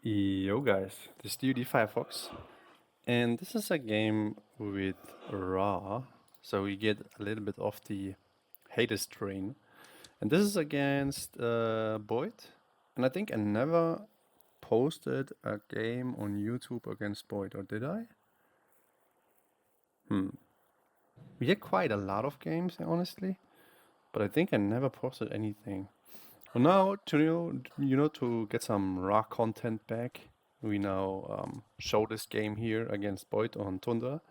Yo guys, this is DoD FireFox, and this is a game with Raw, so we get a little bit of the Hades train, and this is against Boit, and I think I never posted a game on YouTube against Boit, or did I? We get quite a lot of games, honestly, but I think I never posted anything. Well, now to get some raw content back, we now show this game here against Boyd on Tundra.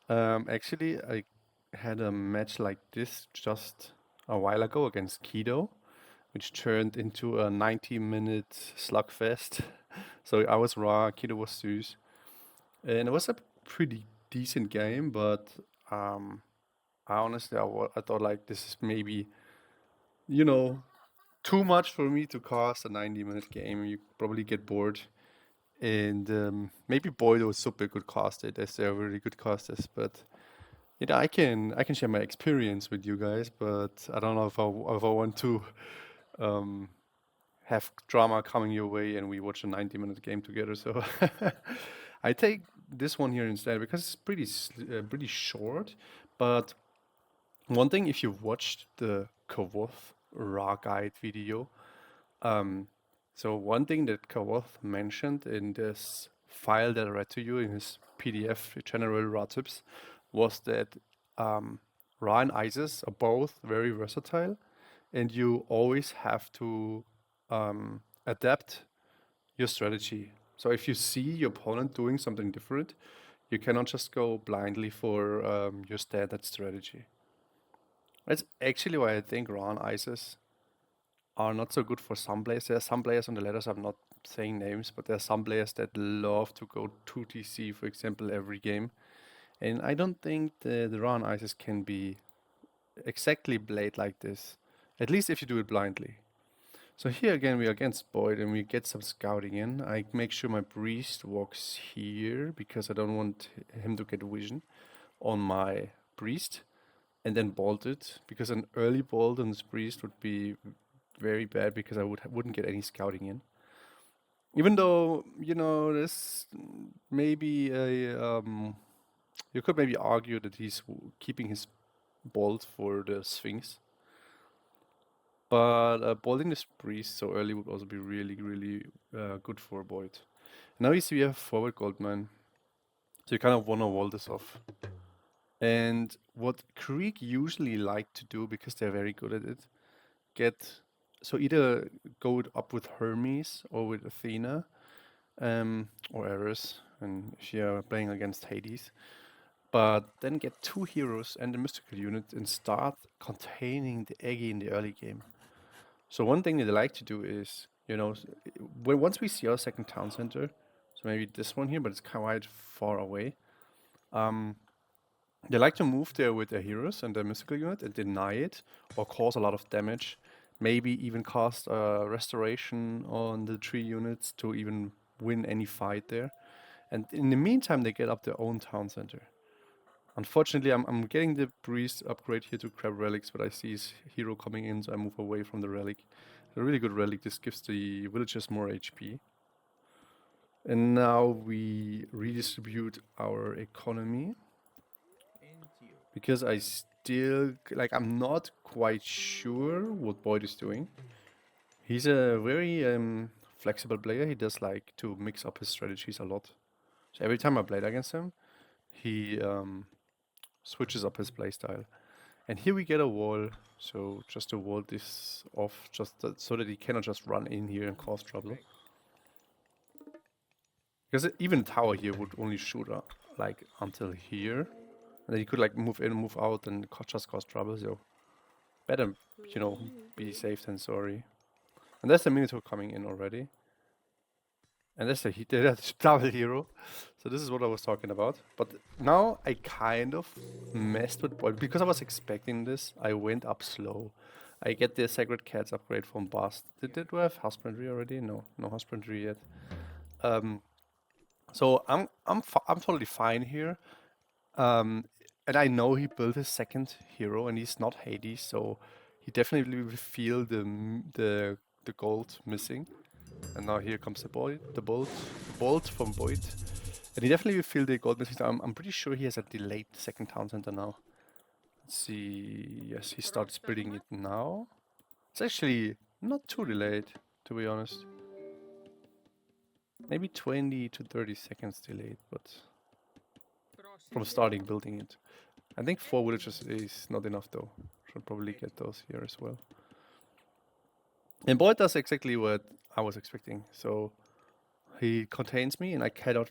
Actually, I had a match like this just a while ago against Kido, which turned into a 90-minute slugfest. So I was raw, Kido was Zeus, and it was a pretty decent game. But um, I thought like this is maybe you know too much for me to cast a 90-minute game. You probably get bored. And maybe Boyd or Suppe could cast it as they're really good casters. But I can share my experience with you guys. But I don't know if I want to um, have drama coming your way and we watch a 90-minute game together. So I take this one here instead because it's pretty short. But one thing, if you've watched the Kavoth Raw Guide video, um, so one thing that Kavoth mentioned in this file that I read to you in his PDF general raw tips was that raw and ISIS are both very versatile, and you always have to adapt your strategy. So if you see your opponent doing something different, you cannot just go blindly for your standard strategy. That's actually why I think raw and ISIS are not so good for some players. There are some players on the ladders, I'm not saying names, but there are some players that love to go 2TC, for example, every game. And I don't think the Run ISIS can be exactly played like this, at least if you do it blindly. So here again, we are against Boyd and we get some scouting in. I make sure my priest walks here because I don't want him to get vision on my priest and then bolt it because an early bolt on this priest would be very bad because I wouldn't get any scouting in. Even though this maybe a you could maybe argue that he's keeping his bolt for the Sphinx, but bolting this priest so early would also be really good for Boyd. Now you see we have forward Goldmine, so you kind of wanna wall this off. And what Krieg usually like to do because they're very good at it, either go up with Hermes or with Athena, or Eris, and if you're playing against Hades, but then get two heroes and a mystical unit and start containing the Eggy in the early game. So one thing that I like to do is, once we see our second town center, so maybe this one here, but it's quite far away, they like to move there with their heroes and their mystical unit and deny it or cause a lot of damage. Maybe even cast a restoration on the 3 units to even win any fight there. And in the meantime, they get up their own town center. Unfortunately, I'm getting the priest upgrade here to grab relics, but I see his hero coming in, so I move away from the relic. A really good relic. This gives the villagers more HP. And now we redistribute our economy because I still I'm not quite sure what Boyd is doing. He's a very flexible player. He does like to mix up his strategies a lot. So every time I played against him, he switches up his playstyle. And here we get a wall, so just to wall this off, so that he cannot just run in here and cause trouble. Because even tower here would only shoot like until here, and then he could like move in, move out, and just cause trouble. So better, be safe than sorry. And there's the Minotaur coming in already. And that's the double hero. So this is what I was talking about. But now I kind of messed with Boyd. Because I was expecting this, I went up slow. I get the Sacred Cats upgrade from Bast. Did we have husbandry already? No husbandry yet. So I'm totally fine here. And I know he built his second hero, and he's not Hades, so he definitely will feel the gold missing. And now here comes the bolt from Boit. And he definitely will feel the gold missing. I'm pretty sure he has a delayed second town center now. Let's see. Yes, he starts building it now. It's actually not too delayed, to be honest. Maybe 20 to 30 seconds delayed, but from starting building it. I think 4 villages is not enough though. Should probably get those here as well. And Boyd does exactly what I was expecting. So he contains me, and I cannot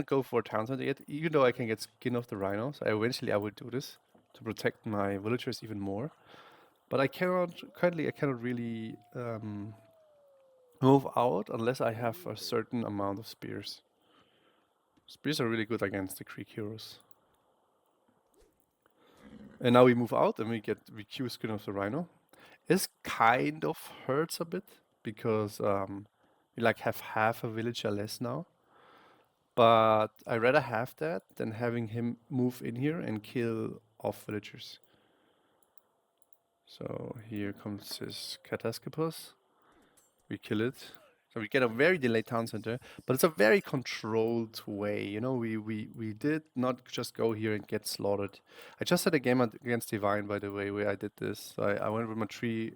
go for a town center yet, even though I can get skin of the rhinos. Eventually I will do this to protect my villagers even more. But I cannot really move out unless I have a certain amount of spears. Spears are really good against the Creek heroes. And now we move out and we queue skin of the rhino. This kind of hurts a bit because we like have half a villager less now. But I'd rather have that than having him move in here and kill off villagers. So here comes his Catascopus. We kill it. So we get a very delayed town center, but it's a very controlled way. You know, we did not just go here and get slaughtered. I just had a game against Divine, by the way, where I did this. I went with my 3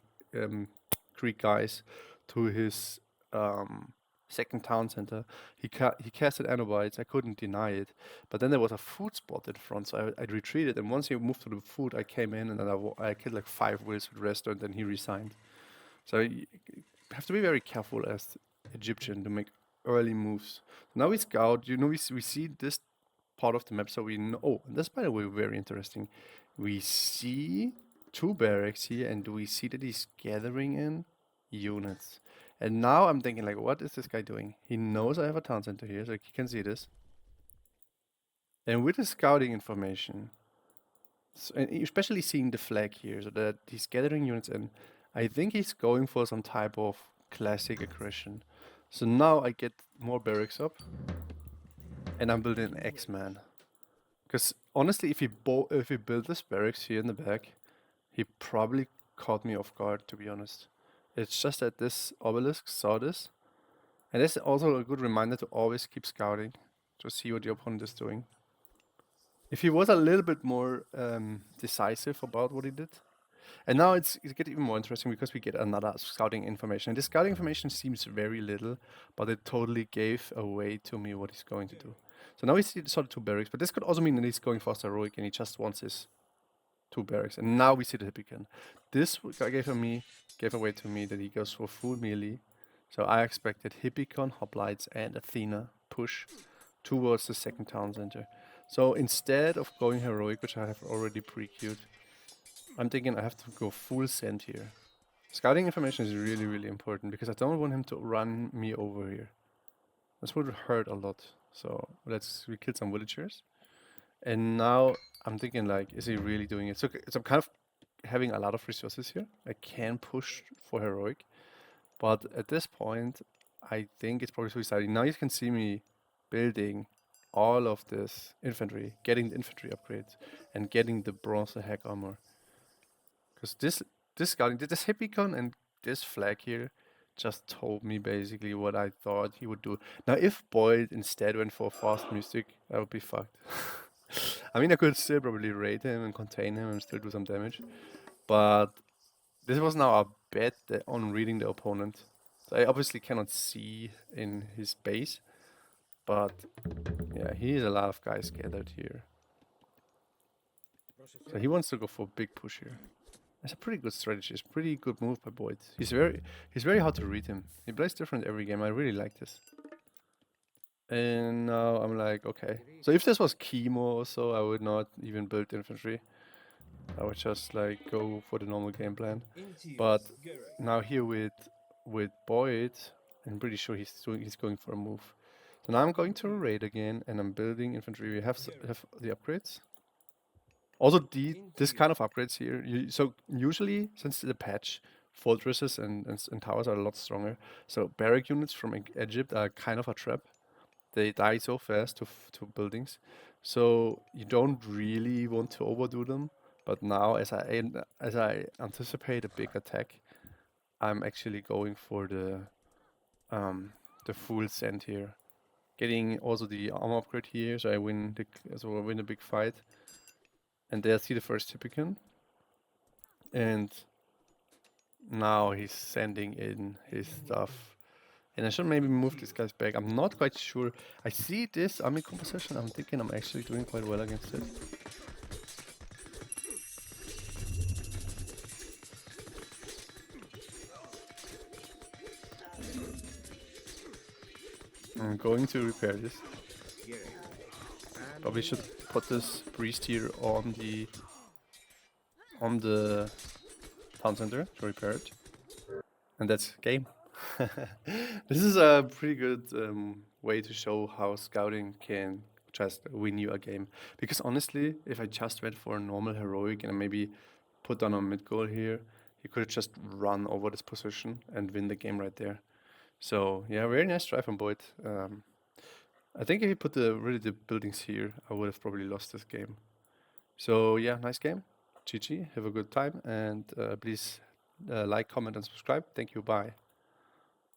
Greek guys to his second town center. He casted Anobites. I couldn't deny it, but then there was a food spot in front, so I retreated. And once he moved to the food, I came in and then I killed like 5 whales with restaurant, and then he resigned. So you have to be very careful as Egyptian to make early moves. Now we scout. You know, we see this part of the map, so we know. Oh, and that's by the way very interesting. We see 2 barracks here, and do we see that he's gathering in units? And now I'm thinking, like, what is this guy doing? He knows I have a town center here, so he can see this. And with the scouting information, and especially seeing the flag here, so that he's gathering units in, I think he's going for some type of classic aggression. So now I get more barracks up, and I'm building an X-Man. Because honestly, if he built this barracks here in the back, he probably caught me off guard, to be honest. It's just that this obelisk saw this, and that's also a good reminder to always keep scouting to see what your opponent is doing. If he was a little bit more decisive about what he did. And now it gets even more interesting because we get another scouting information. And this scouting information seems very little, but it totally gave away to me what he's going to do. So now we see the sort of 2 barracks, but this could also mean that he's going fast heroic and he just wants his 2 barracks. And now we see the Hippicon. This gave away to me that he goes for full melee. So I expected Hippicon, Hoplites, and Athena push towards the second town center. So instead of going heroic, which I have already pre-queued, I'm thinking I have to go full send here. Scouting information is really, really important because I don't want him to run me over here. This would hurt a lot. So we killed some villagers. And now I'm thinking, like, is he really doing it? So I'm kind of having a lot of resources here. I can push for heroic. But at this point, I think it's probably suiciding. Now you can see me building all of this infantry, getting the infantry upgrades, and getting the bronze hack armor. Because this Hippicon and this flag here just told me basically what I thought he would do. Now, if Boyd instead went for fast mystic, I would be fucked. I mean, I could still probably raid him and contain him and still do some damage. But this was now a bet on reading the opponent. So I obviously cannot see in his base. But yeah, he has a lot of guys gathered here. So he wants to go for a big push here. It's a pretty good strategy. It's a pretty good move by Boyd. He's very hard to read him. He plays different every game. I really like this. And now I'm like, okay. So if this was chemo, so I would not even build infantry. I would just like go for the normal game plan. But now here with Boyd, I'm pretty sure he's going for a move. So now I'm going to a raid again, and I'm building infantry. We have the upgrades. Also, this kind of upgrades here. So usually, since the patch, fortresses and towers are a lot stronger. So barrack units from Egypt are kind of a trap. They die so fast to buildings. So you don't really want to overdo them. But now, as I anticipate a big attack, I'm actually going for the full send here. Getting also the armor upgrade here, so I win a big fight. And there I see the first Typicon. And now he's sending in his stuff. And I should maybe move these guys back. I'm not quite sure. I see this army composition. I'm thinking I'm actually doing quite well against it. I'm going to repair this. Probably should put this priest here on the town center to repair it. And that's game. This is a pretty good way to show how scouting can just win you a game. Because honestly, if I just went for a normal heroic and maybe put on a mid goal here, he could have just run over this position and win the game right there. So yeah, very nice try from Boit. I think if he put the buildings here, I would have probably lost this game. So yeah, nice game. GG, have a good time, and please like, comment, and subscribe. Thank you, bye.